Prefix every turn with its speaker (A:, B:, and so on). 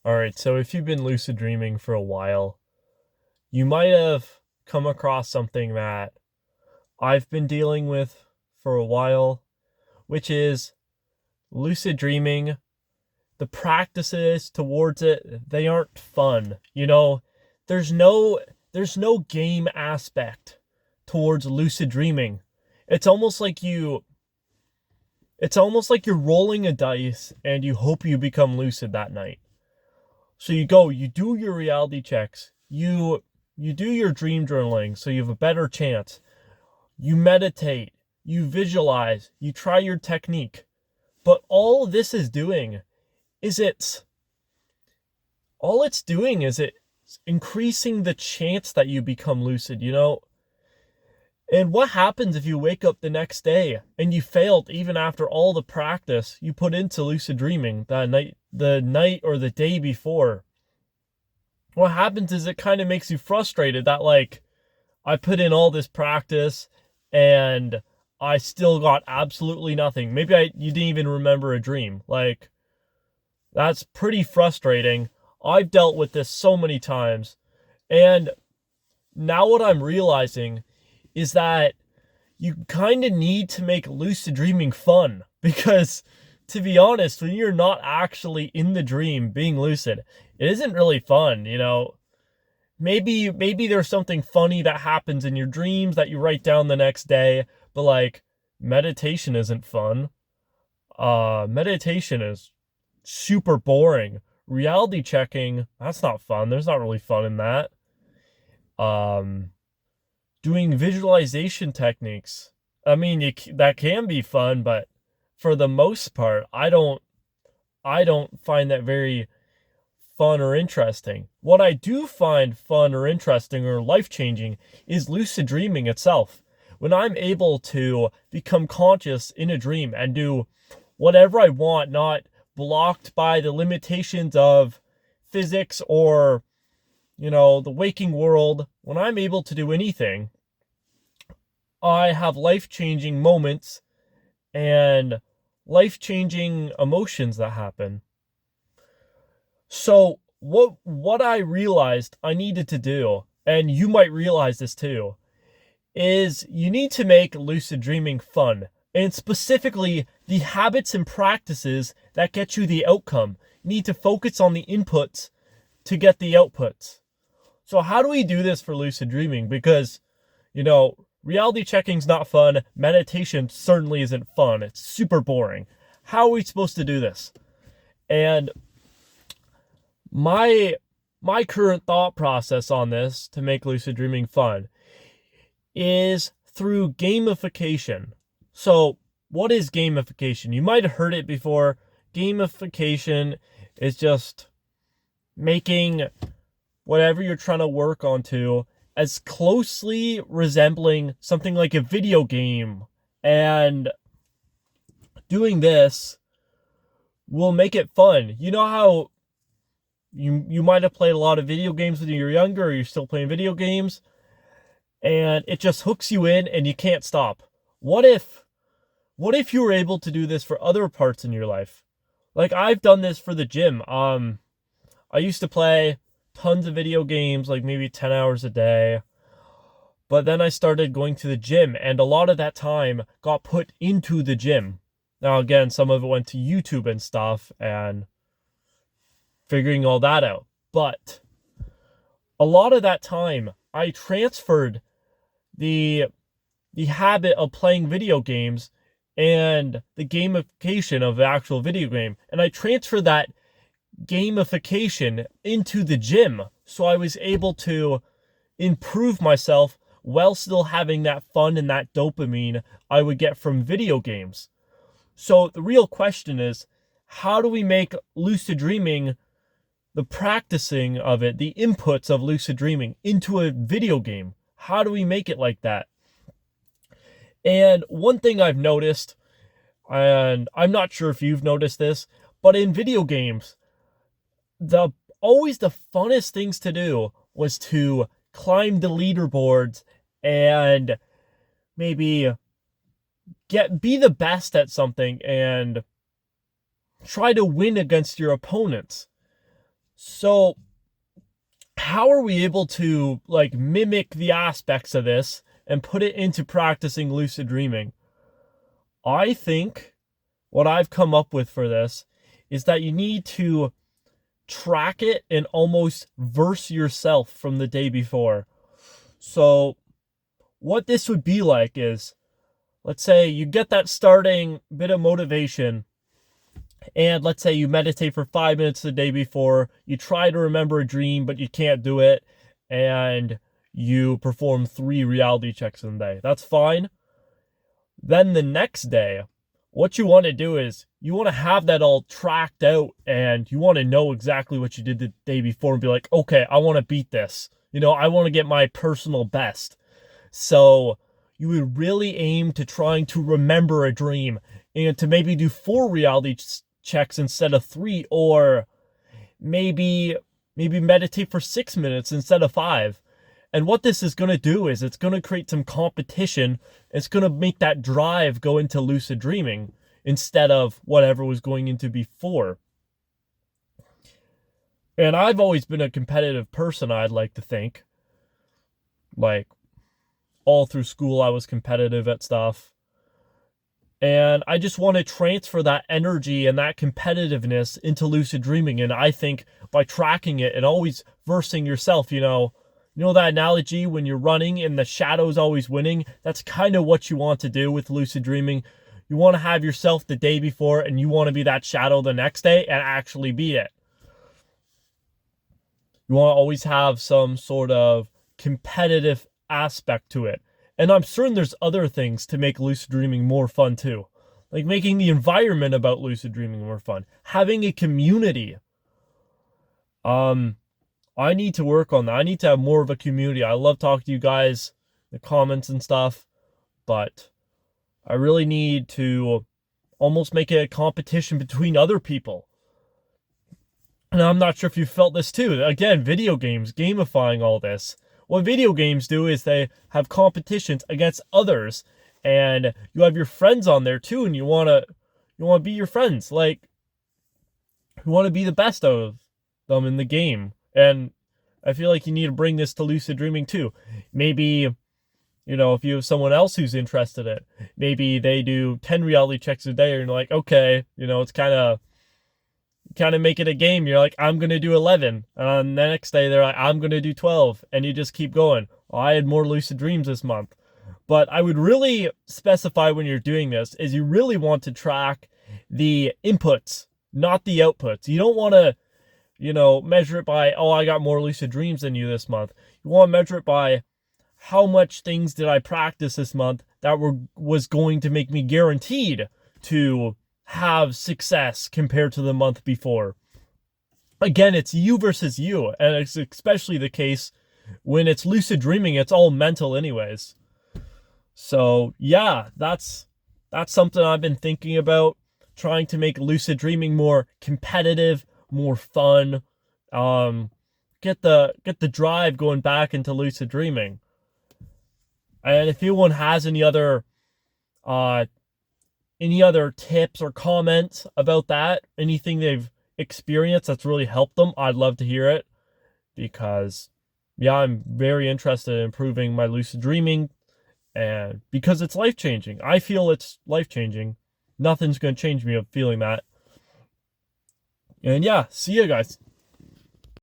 A: All right, so if you've been lucid dreaming for a while, you might have come across something that I've been dealing with for a while, which is lucid dreaming. The practices towards it, they aren't fun. There's no there's no game aspect towards lucid dreaming. It's almost like you it's almost like you're rolling a dice and you hope you become lucid that night. So you do your reality checks, you do your dream journaling so you have a better chance. You meditate, you visualize, you try your technique. But is it's it's increasing the chance that you become lucid. And what happens if you wake up the next day and you failed even after all the practice you put into lucid dreaming the night or the day before? What happens is it kind of makes you frustrated that, like, I put in all this practice and I still got absolutely nothing. You didn't even remember a dream. Like, that's pretty frustrating. I've dealt with this so many times. And now what I'm realizing is that you kind of need to make lucid dreaming fun, because to be honest, when you're not actually in the dream being lucid, it isn't really fun. Maybe there's something funny that happens in your dreams that you write down the next day, but like, meditation isn't fun. Meditation is super boring. Reality checking, that's not fun. There's not really fun in that. Um Doing visualization techniques, I mean, that can be fun, but for the most part, I don't find that very fun or interesting. What I do find fun or interesting or life-changing is lucid dreaming itself. When I'm able to become conscious in a dream and do whatever I want, not blocked by the limitations of physics or, the waking world, when I'm able to do anything, I have life-changing moments and life-changing emotions that happen. So what I realized I needed to do, and you might realize this too, is you need to make lucid dreaming fun, and specifically the habits and practices that get you the outcome. You need to focus on the inputs to get the outputs. So how do we do this for lucid dreaming? Because, reality checking's not fun. Meditation certainly isn't fun. It's super boring. How are we supposed to do this? And my my current thought process on this to make lucid dreaming fun is through gamification. So, what is gamification? You might have heard it before. Gamification is just making whatever you're trying to work onto as closely resembling something like a video game. And doing this will make it fun. You know how you might have played a lot of video games when you were younger, or you're still playing video games, and it just hooks you in and you can't stop. What if you were able to do this for other parts in your life? Like, I've done this for the gym. I used to play tons of video games, like maybe 10 hours a day. But then I started going to the gym, and a lot of that time got put into the gym. Now, again, some of it went to YouTube and stuff and figuring all that out. But a lot of that time, I transferred the habit of playing video games and the gamification of the actual video game. And I transferred that gamification into the gym. So I was able to improve myself while still having that fun and that dopamine I would get from video games. So the real question is, how do we make lucid dreaming, the practicing of it, the inputs of lucid dreaming, into a video game? How do we make it like that? And one thing I've noticed, and I'm not sure if you've noticed this, but in video games, the always the funnest things to do was to climb the leaderboards and maybe be the best at something and try to win against your opponents. So how are we able to like mimic the aspects of this and put it into practicing lucid dreaming? I think what I've come up with for this is that you need to track it and almost verse yourself from the day before. So what this would be like is, let's say you get that starting bit of motivation, and let's say you meditate for 5 minutes the day before, you try to remember a dream, but you can't do it, and you perform 3 reality checks in a day. That's fine. Then the next day, what you want to do is you want to have that all tracked out, and you want to know exactly what you did the day before and be like, okay, I want to beat this. I want to get my personal best. So you would really aim to trying to remember a dream and to maybe do 4 reality checks instead of 3, or maybe meditate for 6 minutes instead of 5. And what this is going to do is it's going to create some competition. It's going to make that drive go into lucid dreaming instead of whatever was going into before. And I've always been a competitive person, I'd like to think. Like, all through school, I was competitive at stuff. And I just want to transfer that energy and that competitiveness into lucid dreaming. And I think by tracking it and always versing yourself, you know that analogy when you're running and the shadow's always winning? That's kind of what you want to do with lucid dreaming. You want to have yourself the day before, and you want to be that shadow the next day and actually beat it. You want to always have some sort of competitive aspect to it. And I'm certain there's other things to make lucid dreaming more fun too. Like making the environment about lucid dreaming more fun. Having a community. I need to work on that. I need to have more of a community. I love talking to you guys, the comments and stuff, but I really need to almost make it a competition between other people. And I'm not sure if you felt this too. Again, video games, gamifying all this. What video games do is they have competitions against others, and you have your friends on there too, and you want to be your friends. Like, you want to be the best of them in the game. And I feel like you need to bring this to lucid dreaming too. Maybe, if you have someone else who's interested in it, maybe they do 10 reality checks a day, and you're like, okay, it's kind of make it a game. You're like, I'm going to do 11. And the next day they're like, I'm going to do 12. And you just keep going. I had more lucid dreams this month. But I would really specify when you're doing this is you really want to track the inputs, not the outputs. You don't want to, measure it by, oh, I got more lucid dreams than you this month. You want to measure it by how much things did I practice this month that was going to make me guaranteed to have success compared to the month before. Again, it's you versus you, and it's especially the case when it's lucid dreaming. It's all mental anyways. So yeah, that's something I've been thinking about, trying to make lucid dreaming more competitive, more fun, get the drive going back into lucid dreaming. And if anyone has any other tips or comments about that, anything they've experienced that's really helped them, I'd love to hear it, because I'm very interested in improving my lucid dreaming, and because it's life-changing. I feel it's life-changing. Nothing's going to change me of feeling that. And see you guys.